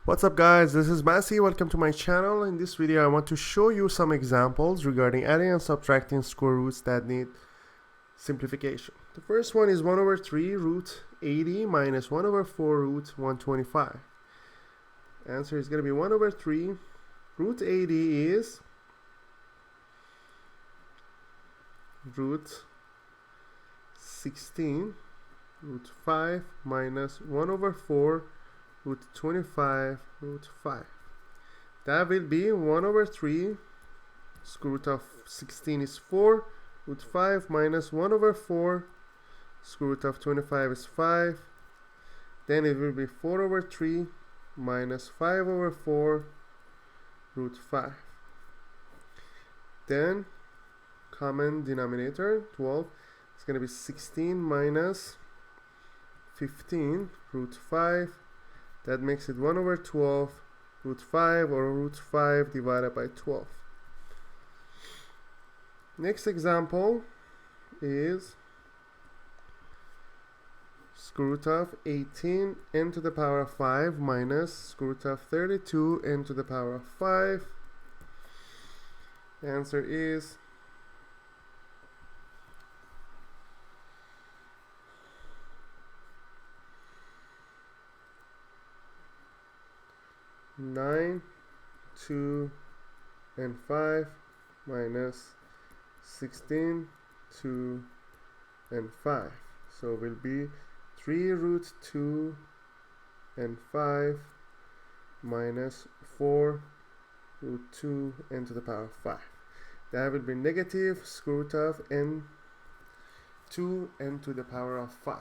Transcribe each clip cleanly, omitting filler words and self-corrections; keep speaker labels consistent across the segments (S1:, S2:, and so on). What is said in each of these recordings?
S1: What's up guys, this is Massey. Welcome to my channel. In this video I want to show you some examples regarding adding and subtracting square roots that need simplification. The first one is 1 over 3 root 80 minus 1 over 4 root 125. Answer is going to be 1 over 3 root 80 is root 16 root 5 minus 1 over 4 root 25 root 5. That will be 1 over 3 square root of 16 is 4 root 5 minus 1 over 4 square root of 25 is 5. Then it will be 4 over 3 minus 5 over 4 root 5. Then common denominator 12 is going to be 16 minus 15 root 5. That makes it 1 over 12 root 5 or root 5 divided by 12. Next example is square root of 18 n to the power of 5 minus square root of 32 n to the power of 5. The answer is 9, 2, and 5 minus 16, 2, and 5. So it will be 3 root 2 and 5 minus 4 root 2 n to the power of 5. That will be negative square root of n 2 n to the power of 5.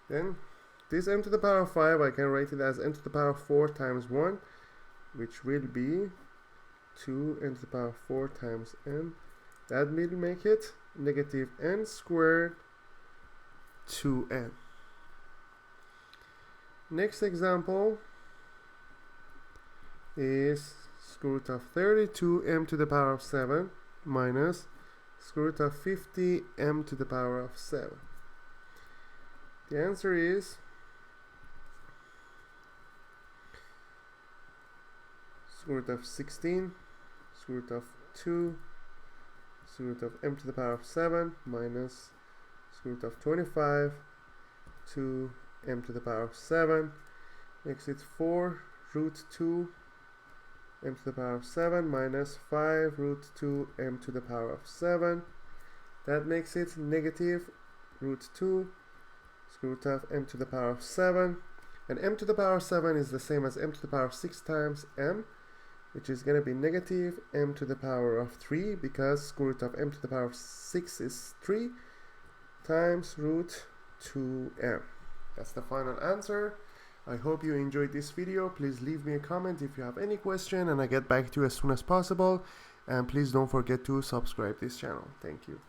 S1: Then this n to the power of 5 I can write it as n to the power of 4 times 1, which will be 2 n to the power of 4 times n. That will make it negative n squared 2n. Next example is square root of 32m to the power of 7 minus square root of 50m to the power of 7. The answer is square root of 16, square root of 2, square root of m to the power of 7 minus square root of 25 to m to the power of 7 makes it 4 root 2 m to the power of 7 minus 5 root 2 m to the power of 7. That makes it negative root 2 square root of m to the power of 7, and m to the power of 7 is the same as m to the power of 6 times m, which is going to be negative m to the power of 3, because square root of m to the power of 6 is 3 times root 2m. That's the final answer. I hope you enjoyed this video. Please leave me a comment if you have any question, and I get back to you as soon as possible. And please don't forget to subscribe this channel. Thank you.